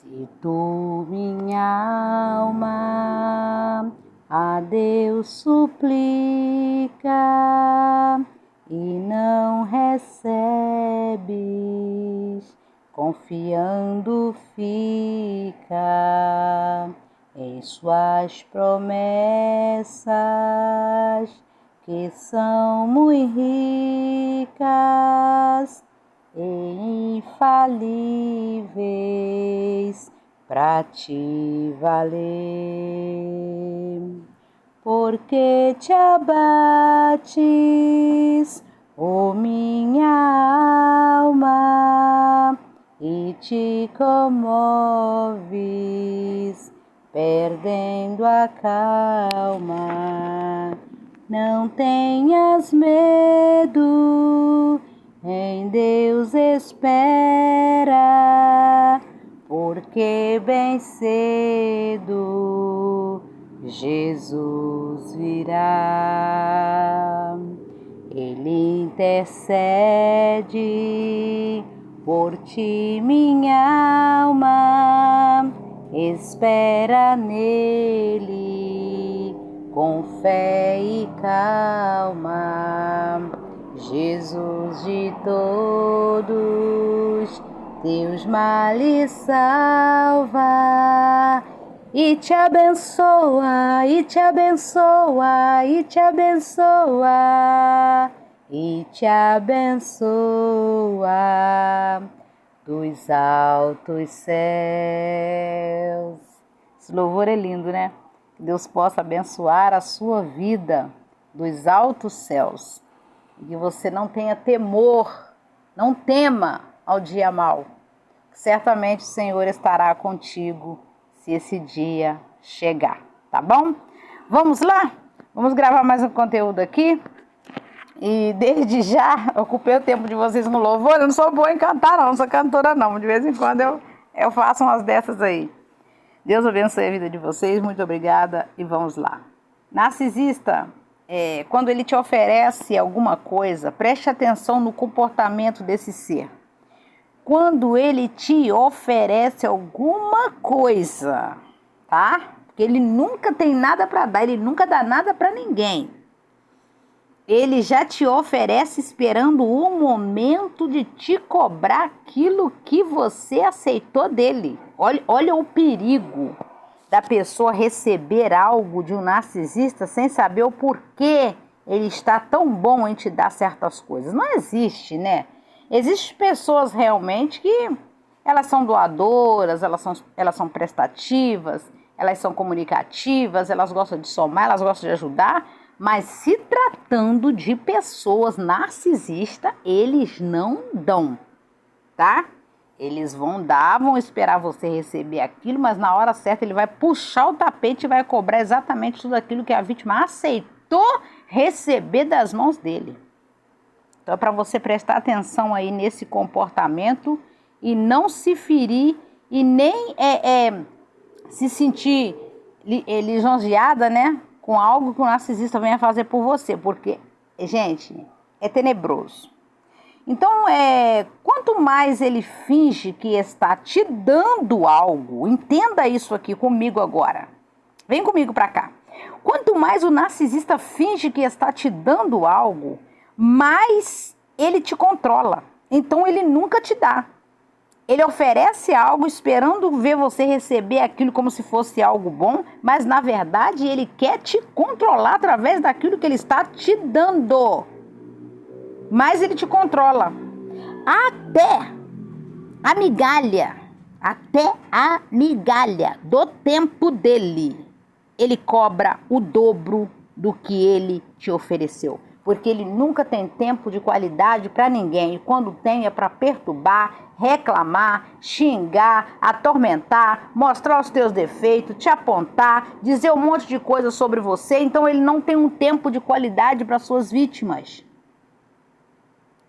Se tu, minha alma, a Deus suplica e não recebes, confiando fica em suas promessas, que são muito ricas e infalíveis para te valer. Porque te abates, ó minha alma, e te comoves, perdendo a calma. Não tenhas medo, em Deus espera, porque bem cedo Jesus virá. Ele intercede por ti, minha alma, espera nele com fé e calma. Jesus de todos teus males salva, e te abençoa, e te abençoa, e te abençoa, e te abençoa dos altos céus. Esse louvor é lindo, né? Que Deus possa abençoar a sua vida dos altos céus. E que você não tenha temor, não tema ao dia mau. Certamente o Senhor estará contigo se esse dia chegar, tá bom? Vamos lá? Vamos gravar mais um conteúdo aqui. E desde já, ocupei o tempo de vocês no louvor. Eu não sou boa em cantar não sou cantora não. De vez em quando eu faço umas dessas aí. Deus abençoe a vida de vocês, muito obrigada e vamos lá. Narcisista, quando ele te oferece alguma coisa, preste atenção no comportamento desse ser. Quando ele te oferece alguma coisa, tá? Porque ele nunca tem nada para dar, ele nunca dá nada para ninguém. Ele já te oferece esperando o momento de te cobrar aquilo que você aceitou dele. Olha o perigo da pessoa receber algo de um narcisista sem saber o porquê ele está tão bom em te dar certas coisas. Não existe, né? Existem pessoas realmente que elas são doadoras, elas são prestativas, elas são comunicativas, elas gostam de somar, elas gostam de ajudar, mas se tratando de pessoas narcisistas, eles não dão, tá? Eles vão dar, vão esperar você receber aquilo, mas na hora certa ele vai puxar o tapete e vai cobrar exatamente tudo aquilo que a vítima aceitou receber das mãos dele. Então é para você prestar atenção aí nesse comportamento e não se ferir e nem se sentir lisonjeada, né? Com algo que o narcisista venha fazer por você, porque, gente, é tenebroso. Então, quanto mais ele finge que está te dando algo, entenda isso aqui comigo agora. Vem comigo para cá. Quanto mais o narcisista finge que está te dando algo, mais ele te controla. Então, ele nunca te dá. Ele oferece algo esperando ver você receber aquilo como se fosse algo bom, mas na verdade ele quer te controlar através daquilo que ele está te dando. Mas ele te controla. Até a migalha do tempo dele, ele cobra o dobro do que ele te ofereceu. Porque ele nunca tem tempo de qualidade para ninguém. E quando tem é para perturbar, reclamar, xingar, atormentar, mostrar os teus defeitos, te apontar, dizer um monte de coisa sobre você. Então ele não tem um tempo de qualidade para suas vítimas.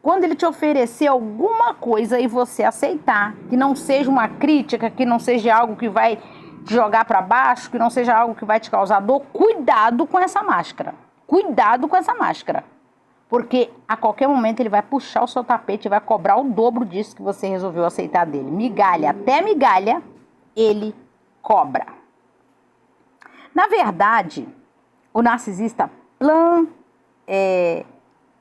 Quando ele te oferecer alguma coisa e você aceitar, que não seja uma crítica, que não seja algo que vai te jogar para baixo, que não seja algo que vai te causar dor, cuidado com essa máscara. Cuidado com essa máscara, porque a qualquer momento ele vai puxar o seu tapete e vai cobrar o dobro disso que você resolveu aceitar dele. Migalha, até migalha, ele cobra. Na verdade, o narcisista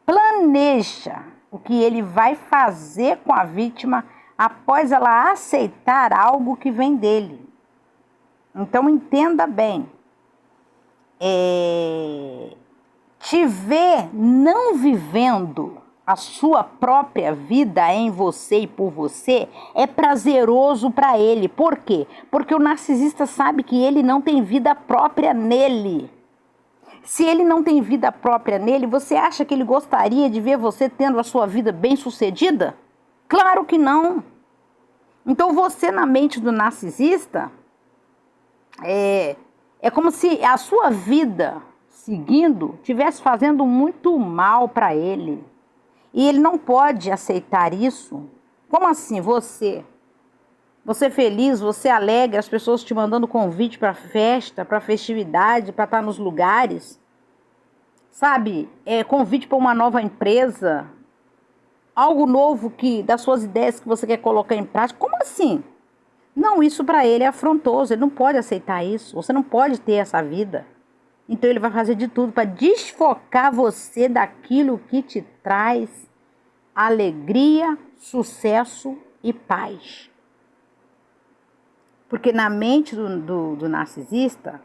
planeja o que ele vai fazer com a vítima após ela aceitar algo que vem dele. Então, entenda bem. Te ver não vivendo a sua própria vida em você e por você é prazeroso para ele. Por quê? Porque o narcisista sabe que ele não tem vida própria nele. Se ele não tem vida própria nele, você acha que ele gostaria de ver você tendo a sua vida bem-sucedida? Claro que não. Então você, na mente do narcisista, é como se a sua vida seguindo estivesse fazendo muito mal para ele. E ele não pode aceitar isso. Como assim? Você feliz, você alegre, as pessoas te mandando convite para festa, para festividade, para estar nos lugares. Sabe? Convite para uma nova empresa. Algo novo das suas ideias que você quer colocar em prática. Como assim? Não, isso para ele é afrontoso. Ele não pode aceitar isso. Você não pode ter essa vida. Então ele vai fazer de tudo para desfocar você daquilo que te traz alegria, sucesso e paz. Porque na mente do narcisista,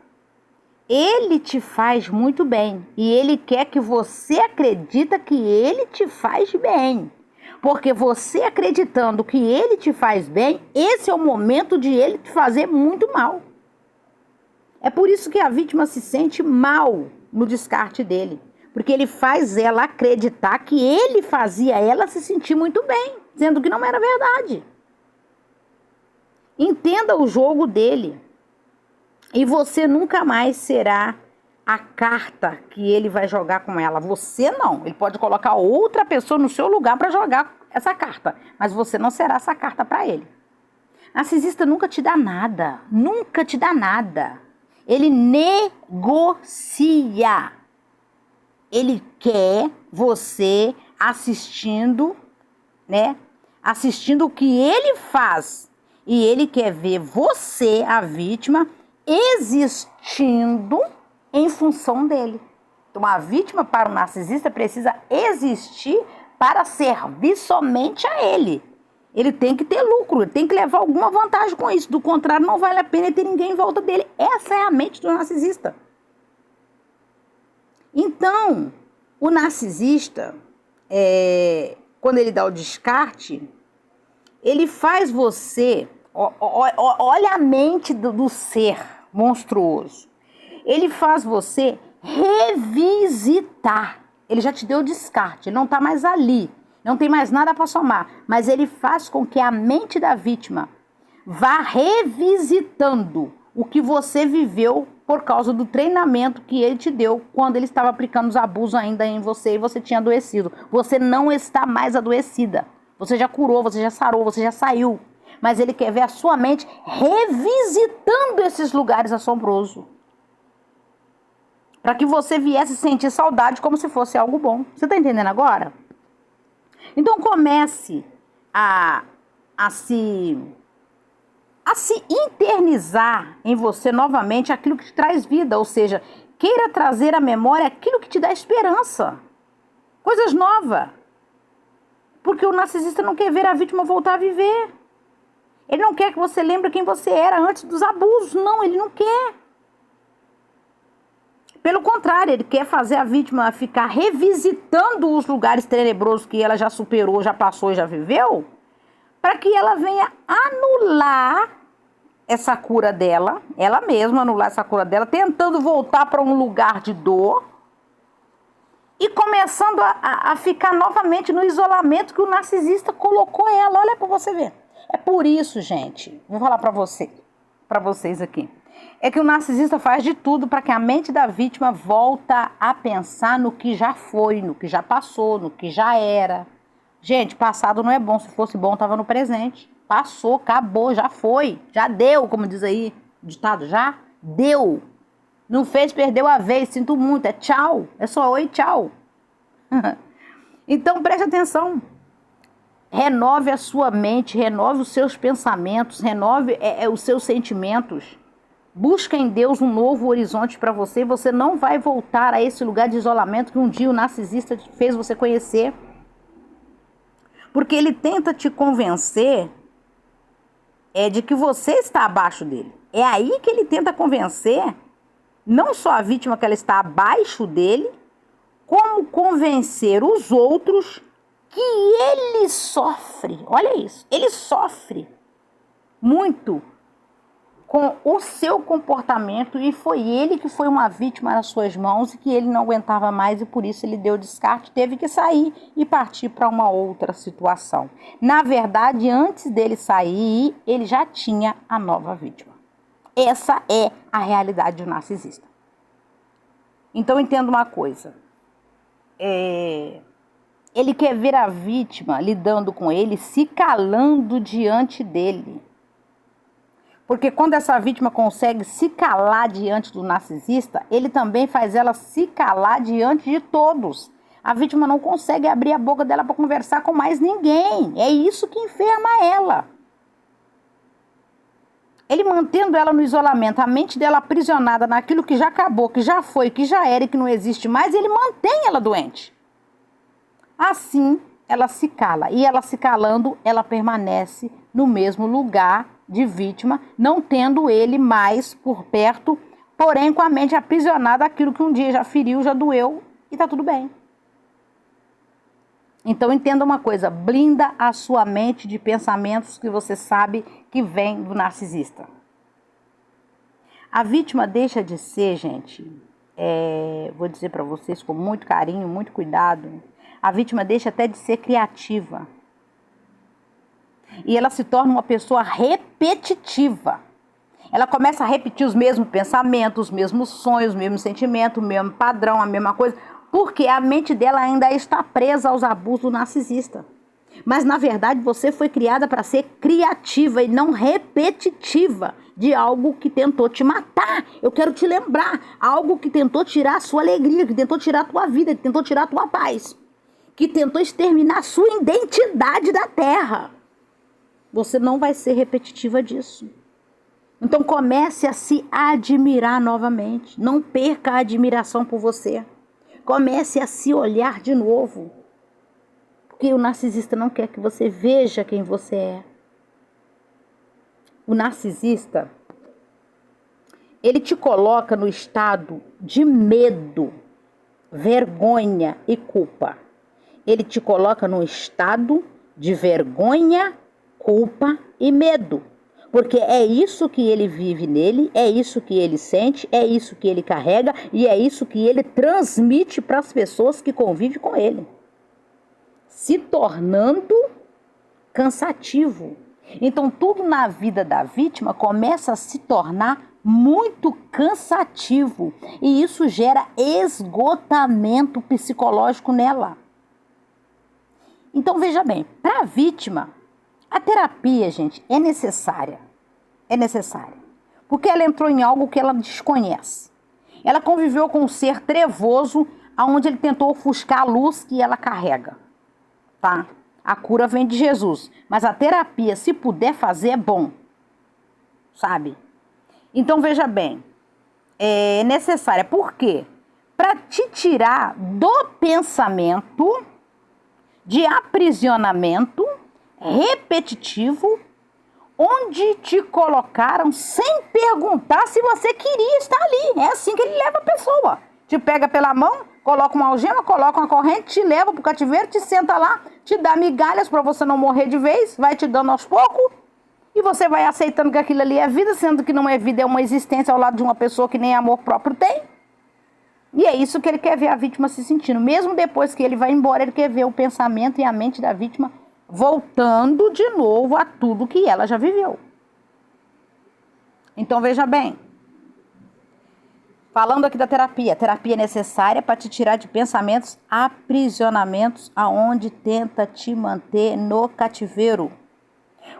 ele te faz muito bem. E ele quer que você acredita que ele te faz bem. Porque você acreditando que ele te faz bem, esse é o momento de ele te fazer muito mal. É por isso que a vítima se sente mal no descarte dele. Porque ele faz ela acreditar que ele fazia ela se sentir muito bem, sendo que não era verdade. Entenda o jogo dele. E você nunca mais será a carta que ele vai jogar com ela. Você não. Ele pode colocar outra pessoa no seu lugar para jogar essa carta. Mas você não será essa carta para ele. Narcisista nunca te dá nada. Nunca te dá nada. Ele negocia. Ele quer você assistindo, né? Assistindo o que ele faz. E ele quer ver você, a vítima, existindo em função dele. Então, a vítima para o narcisista precisa existir para servir somente a ele. Ele tem que ter lucro, ele tem que levar alguma vantagem com isso. Do contrário, não vale a pena ter ninguém em volta dele. Essa é a mente do narcisista. Então, o narcisista, quando ele dá o descarte, ele faz você... Olha a mente do ser monstruoso. Ele faz você revisitar. Ele já te deu o descarte, ele não está mais ali. Não tem mais nada para somar. Mas ele faz com que a mente da vítima vá revisitando o que você viveu por causa do treinamento que ele te deu quando ele estava aplicando os abusos ainda em você e você tinha adoecido. Você não está mais adoecida. Você já curou, você já sarou, você já saiu. Mas ele quer ver a sua mente revisitando esses lugares assombrosos. Para que você viesse sentir saudade como se fosse algo bom. Você está entendendo agora? Então comece a se internizar em você novamente aquilo que te traz vida. Ou seja, queira trazer à memória aquilo que te dá esperança. Coisas novas. Porque o narcisista não quer ver a vítima voltar a viver. Ele não quer que você lembre quem você era antes dos abusos. Não, ele não quer. Pelo contrário, ele quer fazer a vítima ficar revisitando os lugares tenebrosos que ela já superou, já passou e já viveu, para que ela venha anular essa cura dela, ela mesma anular essa cura dela, tentando voltar para um lugar de dor e começando a ficar novamente no isolamento que o narcisista colocou ela. Olha para você ver. É por isso, gente, vou falar para vocês aqui. É que o narcisista faz de tudo para que a mente da vítima volta a pensar no que já foi, no que já passou, no que já era. Gente, passado não é bom. Se fosse bom, estava no presente. Passou, acabou, já foi. Já deu, como diz aí o ditado. Já deu. Não fez, perdeu a vez. Sinto muito. É tchau. É só oi, tchau. Então, preste atenção. Renove a sua mente, renove os seus pensamentos, renove os seus sentimentos. Busca em Deus um novo horizonte para você. Você não vai voltar a esse lugar de isolamento que um dia o narcisista fez você conhecer. Porque ele tenta te convencer de que você está abaixo dele. É aí que ele tenta convencer não só a vítima que ela está abaixo dele, como convencer os outros que ele sofre. Olha isso, ele sofre muito com o seu comportamento e foi ele que foi uma vítima nas suas mãos e que ele não aguentava mais e por isso ele deu descarte, teve que sair e partir para uma outra situação. Na verdade, antes dele sair, ele já tinha a nova vítima. Essa é a realidade do narcisista. Então entenda uma coisa, ele quer ver a vítima lidando com ele, se calando diante dele. Porque quando essa vítima consegue se calar diante do narcisista, ele também faz ela se calar diante de todos. A vítima não consegue abrir a boca dela para conversar com mais ninguém. É isso que enferma ela. Ele mantendo ela no isolamento, a mente dela aprisionada naquilo que já acabou, que já foi, que já era e que não existe mais, ele mantém ela doente. Assim, ela se cala. E ela se calando, ela permanece no mesmo lugar de vítima, não tendo ele mais por perto, porém com a mente aprisionada àquilo que um dia já feriu, já doeu e tá tudo bem. Então entenda uma coisa, blinda a sua mente de pensamentos que você sabe que vem do narcisista. A vítima deixa de ser, gente, vou dizer para vocês com muito carinho, muito cuidado, a vítima deixa até de ser criativa. E ela se torna uma pessoa repetitiva. Ela começa a repetir os mesmos pensamentos, os mesmos sonhos, os mesmos sentimentos, o mesmo padrão, a mesma coisa, porque a mente dela ainda está presa aos abusos do narcisista. Mas, na verdade, você foi criada para ser criativa e não repetitiva de algo que tentou te matar. Eu quero te lembrar, algo que tentou tirar a sua alegria, que tentou tirar a tua vida, que tentou tirar a tua paz, que tentou exterminar a sua identidade da terra. Você não vai ser repetitiva disso. Então comece a se admirar novamente. Não perca a admiração por você. Comece a se olhar de novo. Porque o narcisista não quer que você veja quem você é. O narcisista, ele te coloca no estado de medo, vergonha e culpa. Ele te coloca no estado de vergonha, culpa e medo. Porque é isso que ele vive nele, é isso que ele sente, é isso que ele carrega e é isso que ele transmite para as pessoas que convivem com ele. Se tornando cansativo. Então tudo na vida da vítima começa a se tornar muito cansativo. E isso gera esgotamento psicológico nela. Então veja bem, para a vítima, a terapia, gente, é necessária. É necessária. Porque ela entrou em algo que ela desconhece. Ela conviveu com um ser trevoso, onde ele tentou ofuscar a luz que ela carrega. Tá? A cura vem de Jesus. Mas a terapia, se puder fazer, é bom. Sabe? Então veja bem, é necessária. Por quê? Para te tirar do pensamento de aprisionamento repetitivo, onde te colocaram sem perguntar se você queria estar ali. É assim que ele leva a pessoa. Te pega pela mão, coloca uma algema, coloca uma corrente, te leva pro cativeiro, te senta lá, te dá migalhas para você não morrer de vez, vai te dando aos poucos, e você vai aceitando que aquilo ali é vida, sendo que não é vida, é uma existência ao lado de uma pessoa que nem amor próprio tem. E é isso que ele quer ver a vítima se sentindo. Mesmo depois que ele vai embora, ele quer ver o pensamento e a mente da vítima voltando de novo a tudo que ela já viveu. Então veja bem, falando aqui da terapia, a terapia é necessária para te tirar de pensamentos, aprisionamentos, aonde tenta te manter no cativeiro.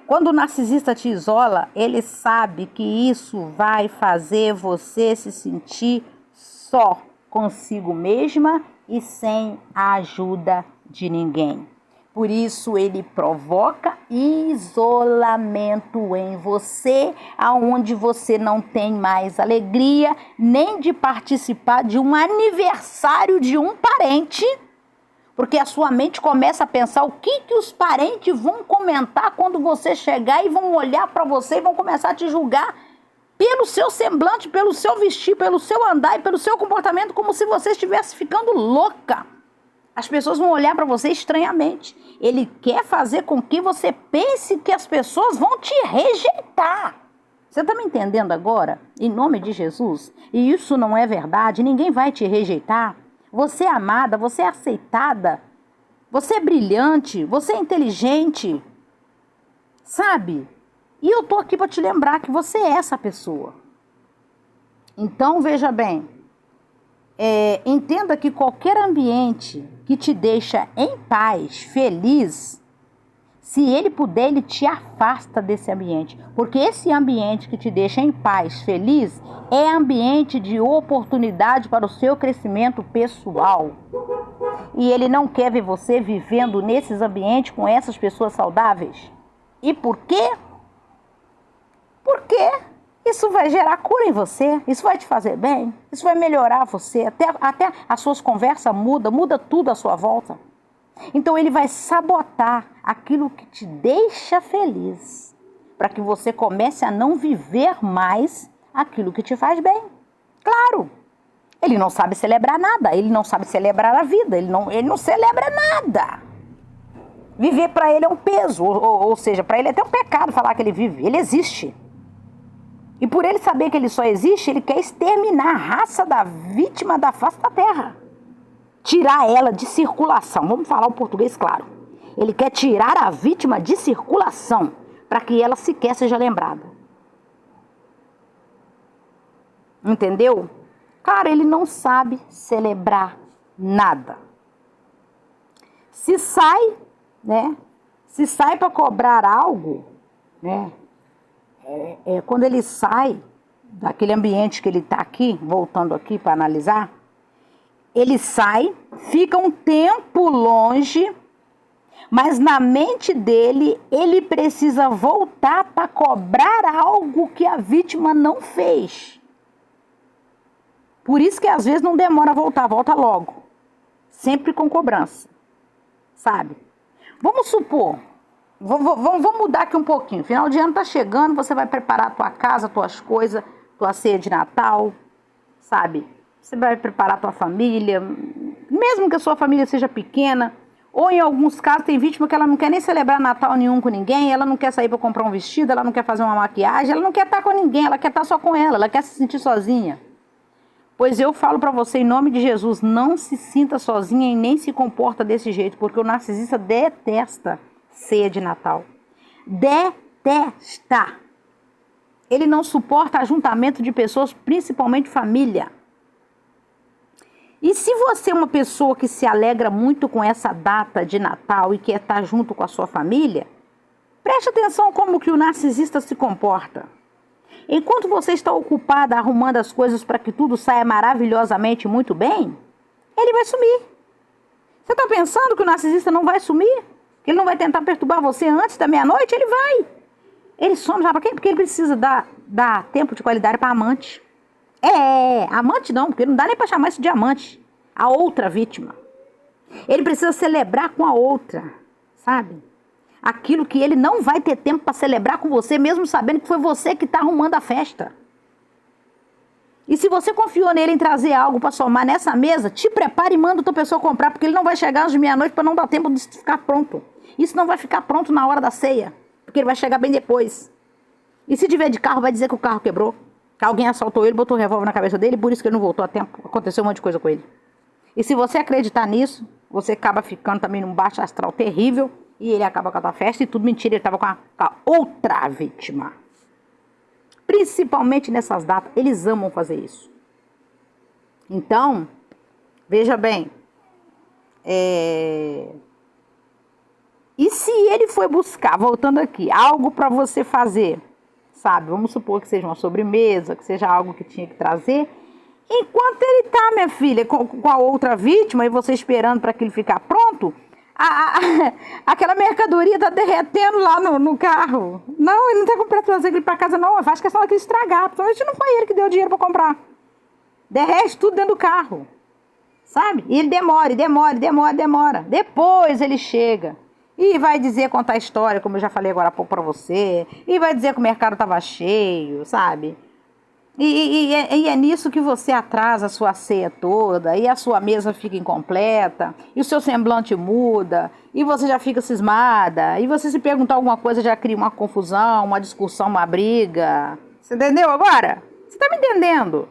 Quando o narcisista te isola, ele sabe que isso vai fazer você se sentir só consigo mesma e sem a ajuda de ninguém. Por isso ele provoca isolamento em você, aonde você não tem mais alegria nem de participar de um aniversário de um parente, porque a sua mente começa a pensar o que os parentes vão comentar quando você chegar e vão olhar para você e vão começar a te julgar pelo seu semblante, pelo seu vestir, pelo seu andar e pelo seu comportamento, como se você estivesse ficando louca. As pessoas vão olhar para você estranhamente. Ele quer fazer com que você pense que as pessoas vão te rejeitar. Você está me entendendo agora? Em nome de Jesus? E isso não é verdade. Ninguém vai te rejeitar. Você é amada, você é aceitada. Você é brilhante, você é inteligente. Sabe? E eu tô aqui para te lembrar que você é essa pessoa. Então, veja bem. Entenda que qualquer ambiente que te deixa em paz, feliz, se ele puder, ele te afasta desse ambiente. Porque esse ambiente que te deixa em paz, feliz, é ambiente de oportunidade para o seu crescimento pessoal. E ele não quer ver você vivendo nesses ambientes com essas pessoas saudáveis. E por quê? Porque isso vai gerar cura em você, isso vai te fazer bem, isso vai melhorar você, até as suas conversas muda tudo à sua volta. Então ele vai sabotar aquilo que te deixa feliz, para que você comece a não viver mais aquilo que te faz bem. Claro, ele não sabe celebrar nada, ele não sabe celebrar a vida, ele não celebra nada. Viver para ele é um peso, ou seja, para ele é até um pecado falar que ele vive, ele existe. E por ele saber que ele só existe, ele quer exterminar a raça da vítima da face da terra. Tirar ela de circulação. Vamos falar o português claro. Ele quer tirar a vítima de circulação para que ela sequer seja lembrada. Entendeu? Cara, ele não sabe celebrar nada. Se sai, né? Se sai para cobrar algo, né? Quando ele sai daquele ambiente que ele está aqui, voltando aqui para analisar, ele sai, fica um tempo longe, mas na mente dele, ele precisa voltar para cobrar algo que a vítima não fez. Por isso que às vezes não demora a voltar, volta logo. Sempre com cobrança, sabe? Vamos supor... Vamos mudar aqui um pouquinho. Final de ano tá chegando, você vai preparar a tua casa, tuas coisas, tua ceia de Natal, sabe? Você vai preparar a tua família, mesmo que a sua família seja pequena, ou em alguns casos tem vítima que ela não quer nem celebrar Natal nenhum com ninguém, ela não quer sair para comprar um vestido, ela não quer fazer uma maquiagem, ela não quer estar com ninguém, ela quer estar só com ela quer se sentir sozinha. Pois eu falo para você, em nome de Jesus, não se sinta sozinha e nem se comporta desse jeito, porque o narcisista detesta ceia de Natal. Detesta. Ele não suporta ajuntamento de pessoas, principalmente família. E se você é uma pessoa que se alegra muito com essa data de Natal e quer estar junto com a sua família, preste atenção como que o narcisista se comporta. Enquanto você está ocupada arrumando as coisas para que tudo saia maravilhosamente muito bem, ele vai sumir. Você está pensando que o narcisista não vai sumir? Que ele não vai tentar perturbar você antes da meia-noite? Ele vai. Ele some, sabe por quê? Porque ele precisa dar tempo de qualidade para amante. Amante não, porque não dá nem para chamar isso de amante. A outra vítima. Ele precisa celebrar com a outra, sabe? Aquilo que ele não vai ter tempo para celebrar com você, mesmo sabendo que foi você que está arrumando a festa. E se você confiou nele em trazer algo para somar nessa mesa, te prepare e manda outra pessoa comprar, porque ele não vai chegar às meia-noite para não dar tempo de ficar pronto. Isso não vai ficar pronto na hora da ceia, porque ele vai chegar bem depois. E se tiver de carro, vai dizer que o carro quebrou, que alguém assaltou ele, botou o revólver na cabeça dele, por isso que ele não voltou a tempo. Aconteceu um monte de coisa com ele. E se você acreditar nisso, você acaba ficando também num baixo astral terrível, e ele acaba com a tua festa e tudo mentira, ele estava com a outra vítima. Principalmente nessas datas, eles amam fazer isso. Então, veja bem, e se ele foi buscar, voltando aqui, algo para você fazer, sabe? Vamos supor que seja uma sobremesa, que seja algo que tinha que trazer. Enquanto ele tá, minha filha, com a outra vítima e você esperando para aquilo ficar pronto, aquela mercadoria tá derretendo lá no carro. Não, ele não tá comprando trazer aquilo pra casa, não. Faz questão daquele estragar. Principalmente não foi ele que deu dinheiro pra comprar. Derrete tudo dentro do carro. Sabe? E ele demora. Depois ele chega e vai dizer, contar a história, como eu já falei agora há pouco pra você. E vai dizer que o mercado tava cheio, sabe? E é nisso que você atrasa a sua ceia toda, e a sua mesa fica incompleta, e o seu semblante muda, e você já fica cismada, e você se perguntar alguma coisa já cria uma confusão, uma discussão, uma briga. Você entendeu agora? Você tá me entendendo?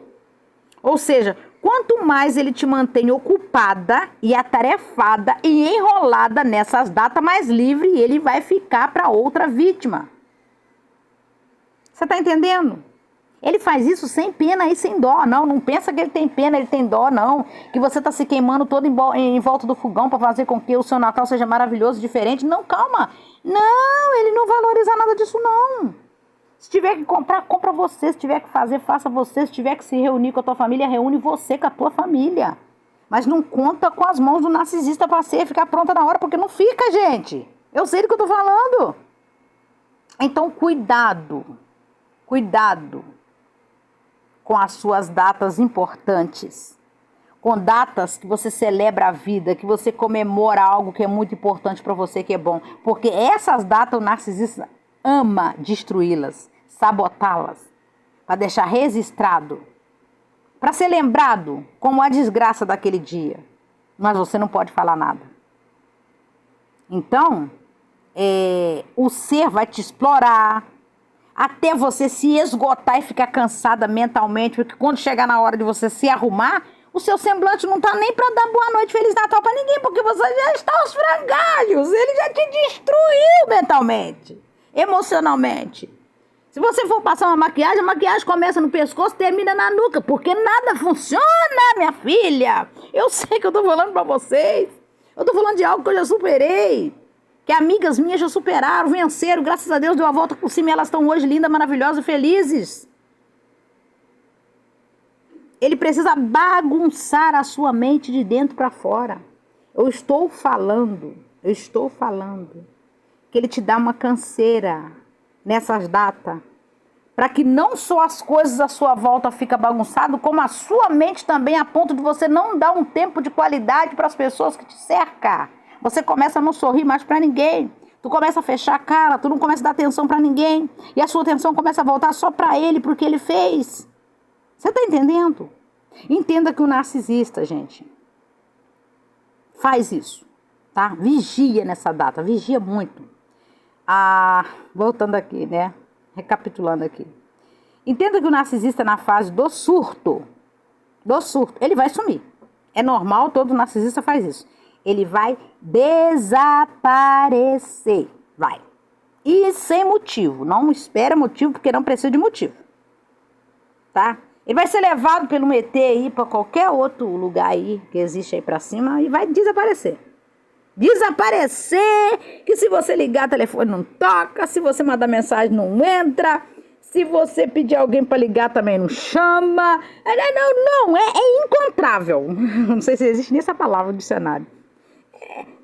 Ou seja, quanto mais ele te mantém ocupada e atarefada e enrolada nessas datas, mais livre ele vai ficar para outra vítima. Você tá entendendo? Ele faz isso sem pena e sem dó, não pensa que ele tem pena, ele tem dó, não. Que você está se queimando todo em volta do fogão para fazer com que o seu Natal seja maravilhoso, diferente. Não, calma. Não, ele não valoriza nada disso, não. Se tiver que comprar, compra você. Se tiver que fazer, faça você. Se tiver que se reunir com a tua família, reúne você com a tua família. Mas não conta com as mãos do narcisista para você ficar pronta na hora, porque não fica, gente. Eu sei do que eu tô falando. Então, cuidado com as suas datas importantes, com datas que você celebra a vida, que você comemora algo que é muito importante para você, que é bom. Porque essas datas o narcisista ama destruí-las, sabotá-las, para deixar registrado, para ser lembrado como a desgraça daquele dia. Mas você não pode falar nada. Então, o ser vai te explorar, até você se esgotar e ficar cansada mentalmente, porque quando chegar na hora de você se arrumar, o seu semblante não tá nem para dar boa noite, Feliz Natal para ninguém, porque você já está aos frangalhos, ele já te destruiu mentalmente, emocionalmente. Se você for passar uma maquiagem, a maquiagem começa no pescoço e termina na nuca, porque nada funciona, minha filha. Eu sei que eu tô falando para vocês, eu tô falando de algo que eu já superei, que amigas minhas já superaram, venceram, graças a Deus deu a volta por cima e elas estão hoje lindas, maravilhosas, felizes. Ele precisa bagunçar a sua mente de dentro para fora. Eu estou falando que ele te dá uma canseira nessas datas, para que não só as coisas à sua volta fiquem bagunçadas, como a sua mente também, a ponto de você não dar um tempo de qualidade para as pessoas que te cercam. Você começa a não sorrir mais para ninguém. Tu começa a fechar a cara, tu não começa a dar atenção para ninguém. E a sua atenção começa a voltar só para ele, porque ele fez. Você tá entendendo? Entenda que o narcisista, gente, faz isso, tá? Vigia nessa data, vigia muito. Voltando aqui, né? Recapitulando aqui. Entenda que o narcisista na fase do surto, ele vai sumir. É normal, todo narcisista faz isso. Ele vai desaparecer. Vai. E sem motivo. Não espera motivo, porque não precisa de motivo. Tá? Ele vai ser levado pelo ET aí para qualquer outro lugar aí que existe aí para cima e vai desaparecer. Desaparecer, que se você ligar o telefone não toca, se você mandar mensagem não entra, se você pedir alguém para ligar também não chama. Não, é incontrável. Não sei se existe nem essa palavra no dicionário.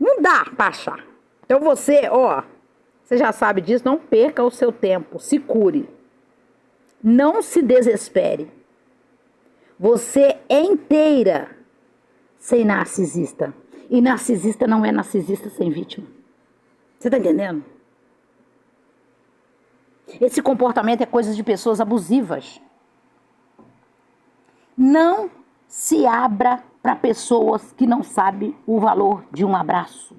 Não dá para achar. Então você já sabe disso, não perca o seu tempo, se cure. Não se desespere. Você é inteira sem narcisista. E narcisista não é narcisista sem vítima. Você tá entendendo? Esse comportamento é coisa de pessoas abusivas. Não se abra para pessoas que não sabem o valor de um abraço.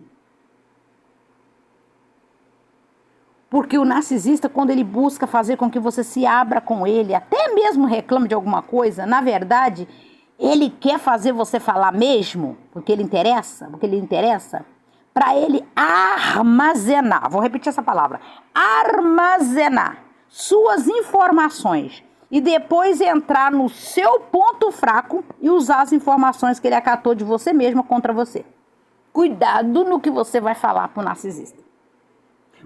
Porque o narcisista, quando ele busca fazer com que você se abra com ele, até mesmo reclame de alguma coisa, na verdade, ele quer fazer você falar mesmo, porque ele interessa, para ele armazenar, vou repetir essa palavra, armazenar suas informações e depois entrar no seu ponto fraco e usar as informações que ele acatou de você mesma contra você. Cuidado no que você vai falar para o narcisista.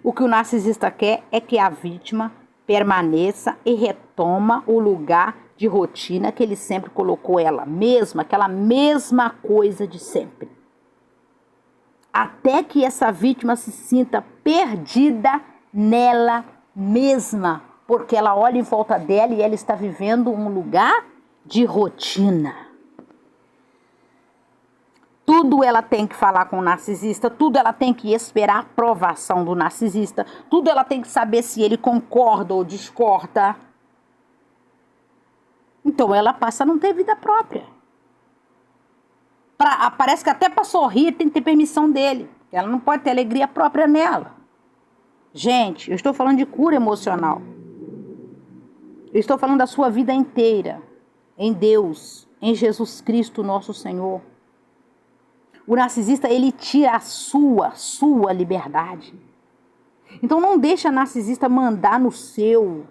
O que o narcisista quer é que a vítima permaneça e retoma o lugar de rotina que ele sempre colocou ela mesma, aquela mesma coisa de sempre. até que essa vítima se sinta perdida nela mesma, porque ela olha em volta dela e ela está vivendo um lugar de rotina. Tudo ela tem que falar com o narcisista, tudo ela tem que esperar a aprovação do narcisista, tudo ela tem que saber se ele concorda ou discorda. Então ela passa a não ter vida própria. Parece que até para sorrir tem que ter permissão dele. Ela não pode ter alegria própria nela. Gente, eu estou falando de cura emocional. Eu estou falando da sua vida inteira, em Deus, em Jesus Cristo, nosso Senhor. O narcisista, ele tira a sua liberdade. Então não deixa o narcisista mandar no seu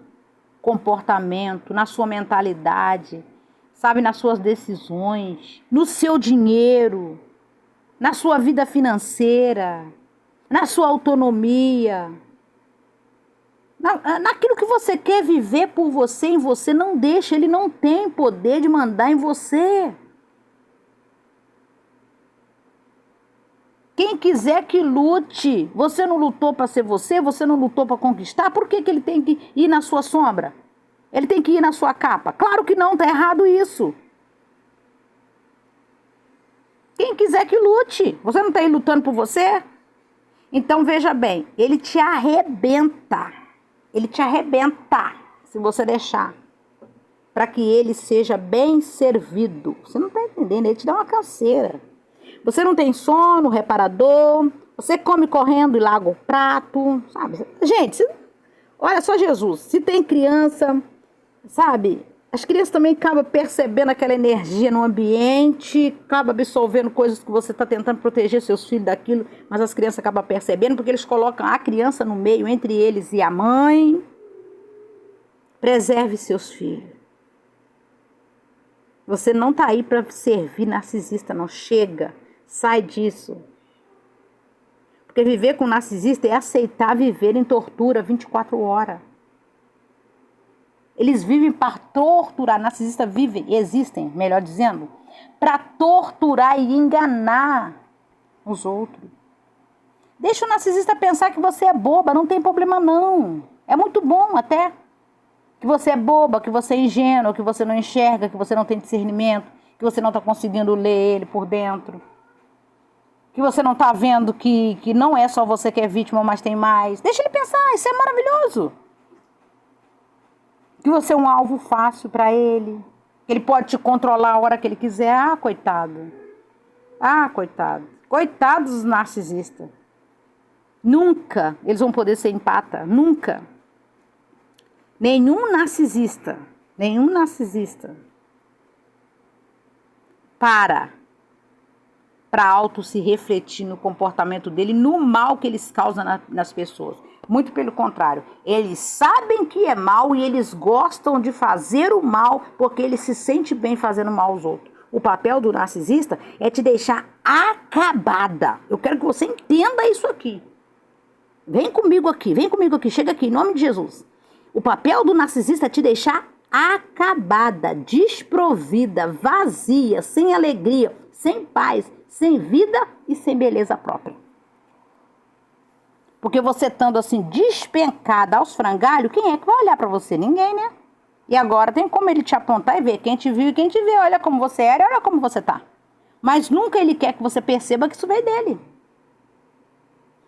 comportamento, na sua mentalidade, sabe, nas suas decisões, no seu dinheiro, na sua vida financeira, na sua autonomia, naquilo que você quer viver por você, em você. Não deixa, ele não tem poder de mandar em você. Quem quiser que lute. Você não lutou para ser você, você não lutou para conquistar. Por que ele tem que ir na sua sombra? Ele tem que ir na sua capa? Claro que não, está errado isso. Quem quiser que lute. Você não está aí lutando por você? Então veja bem, ele te arrebenta. Ele te arrebenta se você deixar. Para que ele seja bem servido. Você não está entendendo, ele te dá uma canseira. Você não tem sono reparador, você come correndo e larga o prato, sabe? Gente, olha só Jesus, se tem criança, sabe? As crianças também acabam percebendo aquela energia no ambiente, acabam absorvendo coisas que você está tentando proteger seus filhos daquilo, mas as crianças acabam percebendo porque eles colocam a criança no meio, entre eles e a mãe. Preserve seus filhos. Você não está aí para servir narcisista, não. Chega. Sai disso. Porque viver com narcisista é aceitar viver em tortura 24 horas. Eles vivem para torturar. Narcisistas vivem, existem, melhor dizendo, para torturar e enganar os outros. Deixa o narcisista pensar que você é boba, não tem problema não. É muito bom até. Que você é boba, que você é ingênua, que você não enxerga, que você não tem discernimento, que você não está conseguindo ler ele por dentro. Que você não está vendo que não é só você que é vítima, mas tem mais. Deixa ele pensar, isso é maravilhoso. Que você é um alvo fácil para ele. Que ele pode te controlar a hora que ele quiser. Ah, coitado. Ah, coitado. Coitados dos narcisistas. Nunca eles vão poder ser empata. Nunca. Nenhum narcisista para auto se refletir no comportamento dele, no mal que eles causam nas pessoas. Muito pelo contrário, eles sabem que é mal e eles gostam de fazer o mal porque ele se sente bem fazendo mal aos outros. O papel do narcisista é te deixar acabada. Eu quero que você entenda isso aqui. Vem comigo aqui, chega aqui, em nome de Jesus. O papel do narcisista é te deixar acabada, desprovida, vazia, sem alegria, sem paz, sem vida e sem beleza própria. Porque você estando assim despencada aos frangalhos, quem é que vai olhar para você? Ninguém, né? E agora tem como ele te apontar e ver quem te viu e quem te vê. Olha como você era e olha como você tá. Mas nunca ele quer que você perceba que isso veio dele.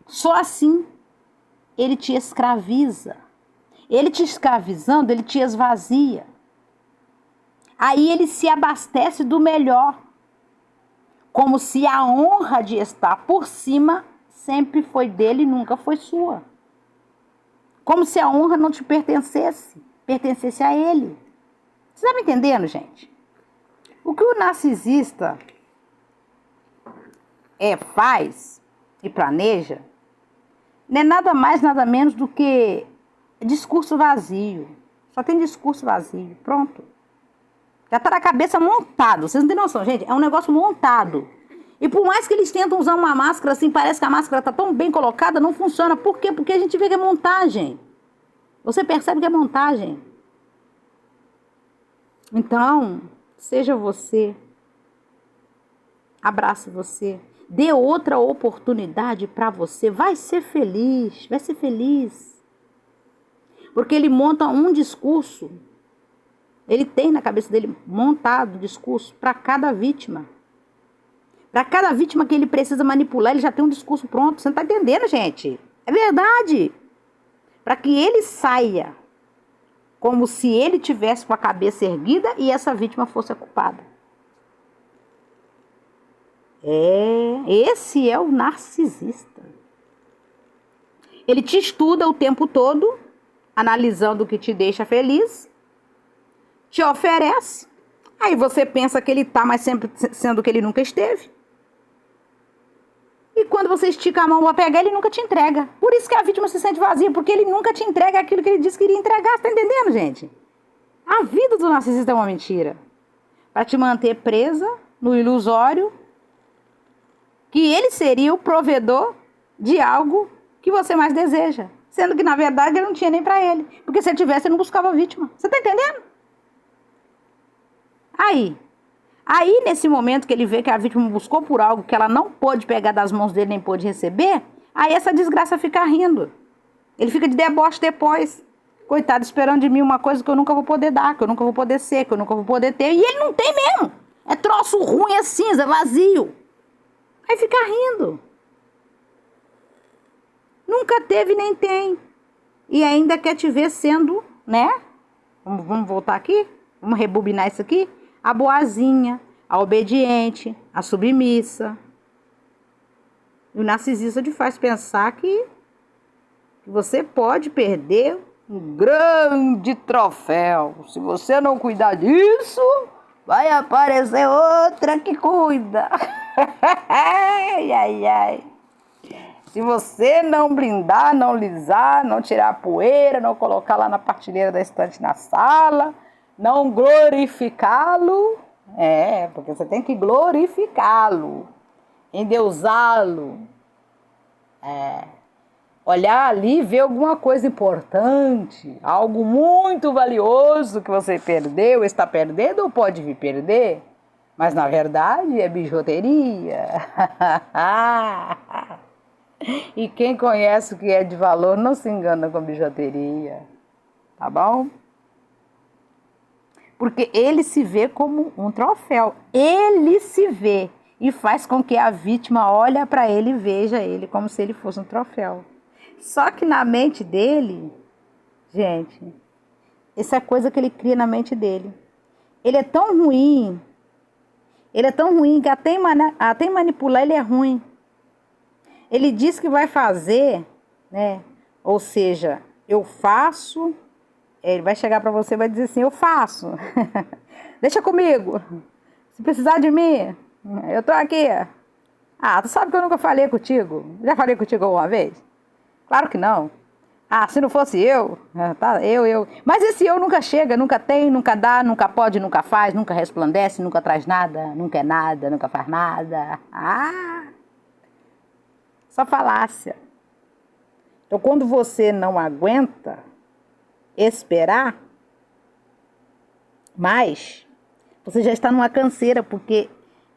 Só assim ele te escraviza. Ele te escravizando, ele te esvazia. Aí ele se abastece do melhor. Como se a honra de estar por cima sempre foi dele e nunca foi sua. Como se a honra não te pertencesse a ele. Você está me entendendo, gente? O que o narcisista faz e planeja não é nada mais, nada menos do que discurso vazio. Só tem discurso vazio. Pronto. Já está na cabeça montado. Vocês não têm noção, gente? É um negócio montado. E por mais que eles tentam usar uma máscara assim, parece que a máscara está tão bem colocada, não funciona. Por quê? Porque a gente vê que é montagem. Você percebe que é montagem. Então, seja você. Abrace você. Dê outra oportunidade para você. Vai ser feliz, vai ser feliz. Porque ele monta um discurso. Ele tem na cabeça dele montado um discurso para cada vítima. Para cada vítima que ele precisa manipular, ele já tem um discurso pronto. Você não está entendendo, gente? É verdade. Para que ele saia como se ele tivesse com a cabeça erguida e essa vítima fosse a culpada. Esse é o narcisista. Ele te estuda o tempo todo, analisando o que te deixa feliz, te oferece, aí você pensa que ele está, mas sempre sendo que ele nunca esteve. E quando você estica a mão para pegar, ele nunca te entrega. Por isso que a vítima se sente vazia, porque ele nunca te entrega aquilo que ele disse que iria entregar. Você tá entendendo, gente? A vida do narcisista é uma mentira. Para te manter presa no ilusório, que ele seria o provedor de algo que você mais deseja. Sendo que, na verdade, ele não tinha nem para ele. Porque se ele tivesse, ele não buscava vítima. Você tá entendendo? Aí, nesse momento que ele vê que a vítima buscou por algo que ela não pôde pegar das mãos dele, nem pôde receber, aí essa desgraça fica rindo. Ele fica de deboche depois. Coitado, esperando de mim uma coisa que eu nunca vou poder dar, que eu nunca vou poder ser, que eu nunca vou poder ter. E ele não tem mesmo. É troço ruim, é cinza, é vazio. Aí fica rindo. Nunca teve nem tem. E ainda quer te ver sendo, né? Vamos voltar aqui? Vamos rebobinar isso aqui? A boazinha, a obediente, a submissa. E o narcisista te faz pensar que você pode perder um grande troféu. Se você não cuidar disso, vai aparecer outra que cuida. Ai, ai, ai. Se você não blindar, não lisar, não tirar a poeira, não colocar lá na prateleira da estante na sala, não glorificá-lo, porque você tem que glorificá-lo, endeusá-lo, olhar ali e ver alguma coisa importante, algo muito valioso que você perdeu, está perdendo ou pode vir perder, mas na verdade é bijuteria. E quem conhece o que é de valor não se engana com bijuteria, tá bom? Porque ele se vê como um troféu. Ele se vê e faz com que a vítima olhe para ele e veja ele como se ele fosse um troféu. Só que na mente dele, gente, essa é coisa que ele cria na mente dele. Ele é tão ruim que até em manipular ele é ruim. Ele diz que vai fazer, né? Ou seja, eu faço. Ele vai chegar para você e vai dizer assim, eu faço. Deixa comigo. Se precisar de mim, eu tô aqui. Ah, tu sabe que eu nunca falei contigo? Já falei contigo alguma vez? Claro que não. Ah, se não fosse eu, tá, eu. Mas esse eu nunca chega, nunca tem, nunca dá, nunca pode, nunca faz, nunca resplandece, nunca traz nada, nunca é nada, nunca faz nada. Ah! Só falácia. Então, quando você não aguenta esperar mais, você já está numa canseira, porque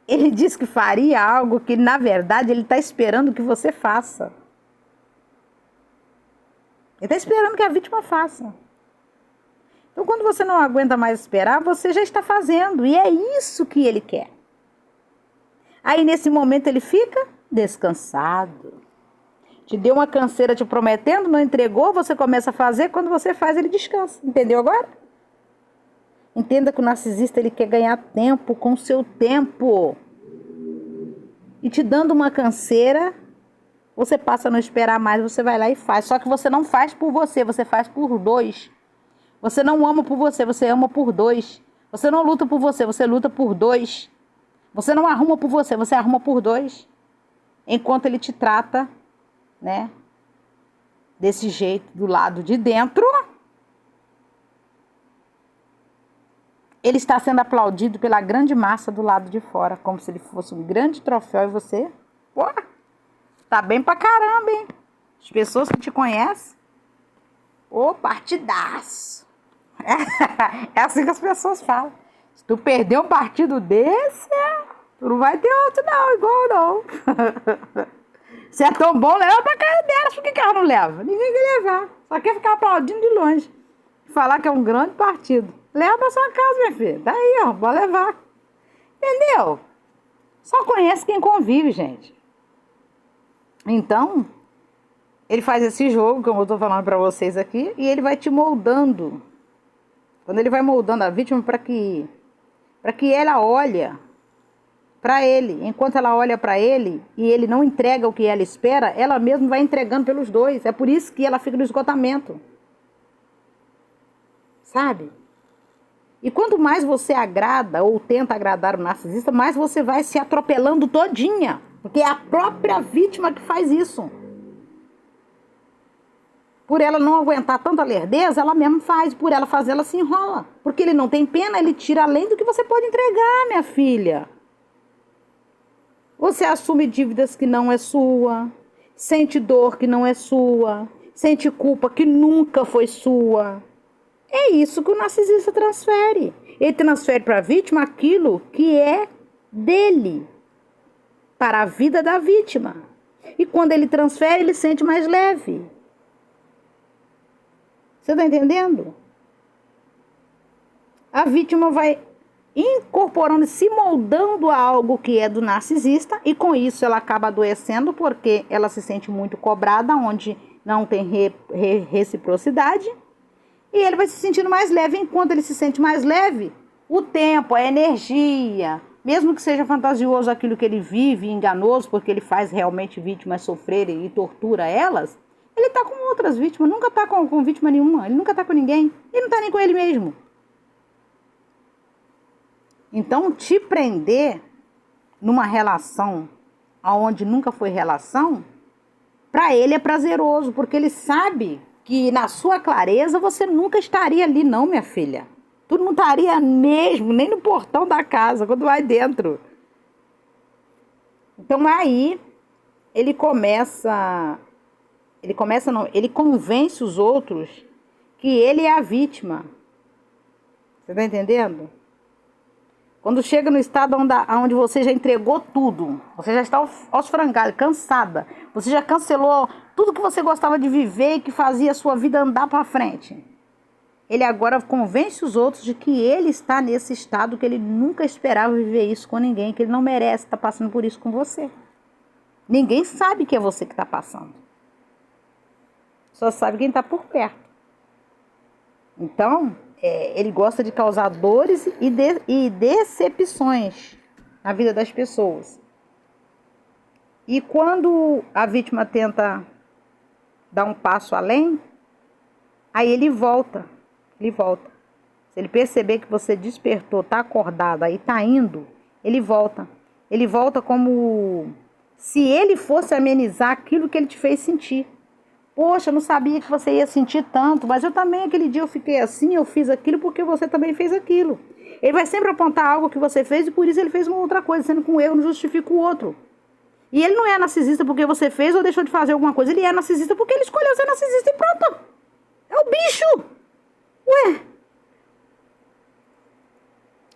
ele diz que faria algo que, na verdade, ele está esperando que você faça. Ele está esperando que a vítima faça. Então, quando você não aguenta mais esperar, você já está fazendo. E é isso que ele quer. Aí, nesse momento, ele fica descansado. Te deu uma canseira te prometendo, não entregou, você começa a fazer. Quando você faz, ele descansa. Entendeu agora? Entenda que o narcisista ele quer ganhar tempo com o seu tempo. E te dando uma canseira, você passa a não esperar mais, você vai lá e faz. Só que você não faz por você, você faz por dois. Você não ama por você, você ama por dois. Você não luta por você, você luta por dois. Você não arruma por você, você arruma por dois. Enquanto ele te trata, né, desse jeito, do lado de dentro, ele está sendo aplaudido pela grande massa do lado de fora, como se ele fosse um grande troféu e você, pô, tá bem pra caramba, hein? As pessoas que te conhecem, ô, partidaço. É assim que as pessoas falam. Se tu perder um partido desse, Tu não vai ter outro não, igual não. Se é tão bom, leva pra casa delas. Por que ela não leva? Ninguém quer levar. Só quer ficar aplaudindo de longe. Falar que é um grande partido. Leva pra sua casa, minha filha. Daí, ó, pode levar. Entendeu? Só conhece quem convive, gente. Então, ele faz esse jogo, como eu tô falando pra vocês aqui, e ele vai te moldando. Quando ele vai moldando a vítima para que ela olhe para ele. Enquanto ela olha para ele e ele não entrega o que ela espera, ela mesma vai entregando pelos dois. É por isso que ela fica no esgotamento. Sabe? E quanto mais você agrada ou tenta agradar o narcisista, mais você vai se atropelando todinha. Porque é a própria vítima que faz isso. Por ela não aguentar tanta lerdeza, ela mesma faz. Por ela fazer, ela se enrola. Porque ele não tem pena, ele tira além do que você pode entregar, minha filha. Você assume dívidas que não é sua. Sente dor que não é sua. Sente culpa que nunca foi sua. É isso que o narcisista transfere. Ele transfere para a vítima aquilo que é dele. Para a vida da vítima. E quando ele transfere, ele sente mais leve. Você está entendendo? A vítima vai incorporando, se moldando a algo que é do narcisista, e com isso ela acaba adoecendo porque ela se sente muito cobrada, onde não tem reciprocidade, e ele vai se sentindo mais leve. Enquanto ele se sente mais leve, o tempo, a energia, mesmo que seja fantasioso aquilo que ele vive, enganoso, porque ele faz realmente vítimas sofrerem e tortura elas, ele está com outras vítimas, nunca está com vítima nenhuma, ele nunca está com ninguém, ele não está nem com ele mesmo. Então, te prender numa relação onde nunca foi relação, para ele é prazeroso, porque ele sabe que na sua clareza você nunca estaria ali não, minha filha. Tu não estaria mesmo, nem no portão da casa, quando vai dentro. Então, aí, ele convence os outros que ele é a vítima. Você tá entendendo? Quando chega no estado onde você já entregou tudo, você já está aos frangalhos, cansada, você já cancelou tudo que você gostava de viver e que fazia a sua vida andar para frente. Ele agora convence os outros de que ele está nesse estado, que ele nunca esperava viver isso com ninguém, que ele não merece estar passando por isso com você. Ninguém sabe que é você que está passando. Só sabe quem está por perto. Então, ele gosta de causar dores e decepções na vida das pessoas. E quando a vítima tenta dar um passo além, aí ele volta. Se ele perceber que você despertou, está acordada e está indo, ele volta. Ele volta como se ele fosse amenizar aquilo que ele te fez sentir. Poxa, eu não sabia que você ia sentir tanto, mas eu também, aquele dia eu fiquei assim, eu fiz aquilo porque você também fez aquilo. Ele vai sempre apontar algo que você fez e por isso ele fez uma outra coisa, sendo que um erro não justifica o outro. E ele não é narcisista porque você fez ou deixou de fazer alguma coisa, ele é narcisista porque ele escolheu ser narcisista e pronto. É o bicho. Ué.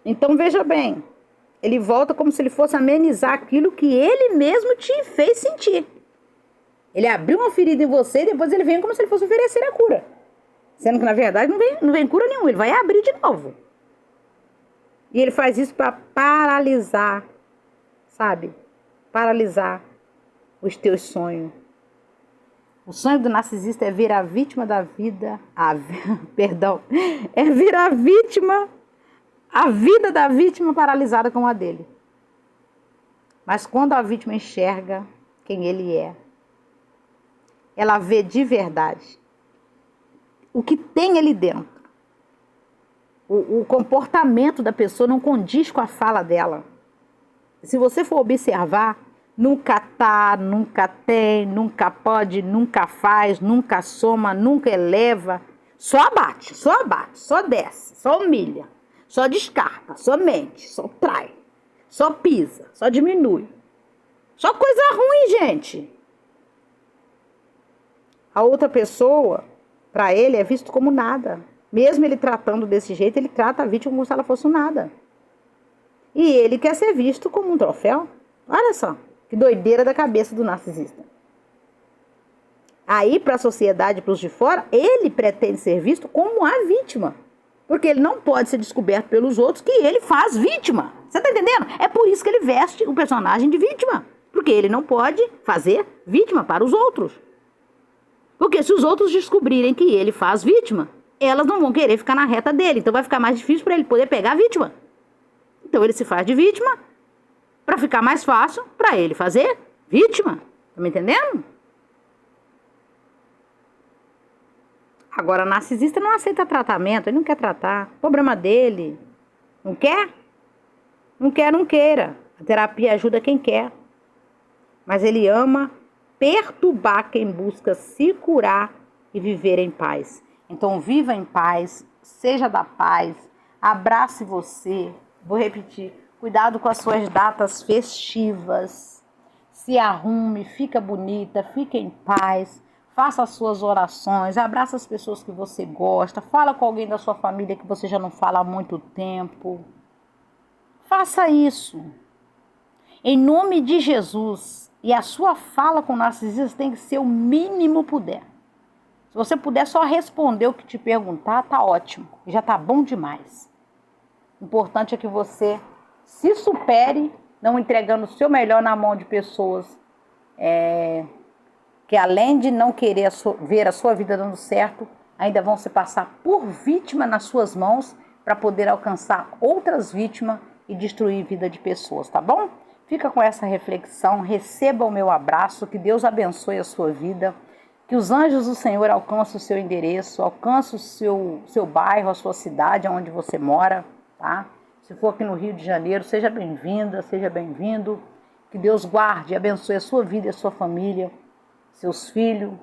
Então veja bem, ele volta como se ele fosse amenizar aquilo que ele mesmo te fez sentir. Ele abriu uma ferida em você e depois ele vem como se ele fosse oferecer a cura. Sendo que, na verdade, não vem cura nenhuma. Ele vai abrir de novo. E ele faz isso para paralisar, sabe? Paralisar os teus sonhos. O sonho do narcisista é ver a vítima da vida... É ver a vida da vítima paralisada como a dele. Mas quando a vítima enxerga quem ele é, ela vê de verdade o que tem ali dentro. O comportamento da pessoa não condiz com a fala dela. Se você for observar, nunca tá, nunca tem, nunca pode, nunca faz, nunca soma, nunca eleva. Só abate, só desce, só humilha, só descarta, só mente, só trai, só pisa, só diminui. Só coisa ruim, gente. A outra pessoa, para ele, é visto como nada. Mesmo ele tratando desse jeito, ele trata a vítima como se ela fosse um nada. E ele quer ser visto como um troféu. Olha só, que doideira da cabeça do narcisista. Aí, para a sociedade, para os de fora, ele pretende ser visto como a vítima. Porque ele não pode ser descoberto pelos outros que ele faz vítima. Você tá entendendo? É por isso que ele veste o personagem de vítima. Porque ele não pode fazer vítima para os outros. Porque se os outros descobrirem que ele faz vítima, elas não vão querer ficar na reta dele. Então vai ficar mais difícil para ele poder pegar a vítima. Então ele se faz de vítima para ficar mais fácil para ele fazer vítima. Tá me entendendo? Agora, narcisista não aceita tratamento, ele não quer tratar. Problema dele. Não quer? Não quer, não queira. A terapia ajuda quem quer. Mas ele ama perturbar quem busca se curar e viver em paz. Então, viva em paz, seja da paz, abrace você. Vou repetir, cuidado com as suas datas festivas. Se arrume, fica bonita, fique em paz. Faça as suas orações, abraça as pessoas que você gosta, fala com alguém da sua família que você já não fala há muito tempo. Faça isso. Em nome de Jesus. E a sua fala com o narcisista tem que ser o mínimo puder. Se você puder só responder o que te perguntar, tá ótimo. Já tá bom demais. O importante é que você se supere, não entregando o seu melhor na mão de pessoas que além de não querer ver a sua vida dando certo, ainda vão se passar por vítima nas suas mãos para poder alcançar outras vítimas e destruir a vida de pessoas, tá bom? Fica com essa reflexão, receba o meu abraço, que Deus abençoe a sua vida, que os anjos do Senhor alcancem o seu endereço, alcancem o seu bairro, a sua cidade, onde você mora, tá? Se for aqui no Rio de Janeiro, seja bem-vinda, seja bem-vindo, que Deus guarde e abençoe a sua vida e a sua família, seus filhos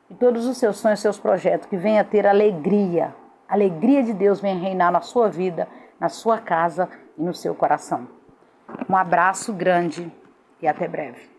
e todos os seus sonhos, seus projetos, que venha ter alegria. A alegria de Deus venha reinar na sua vida, na sua casa e no seu coração. Um abraço grande e até breve.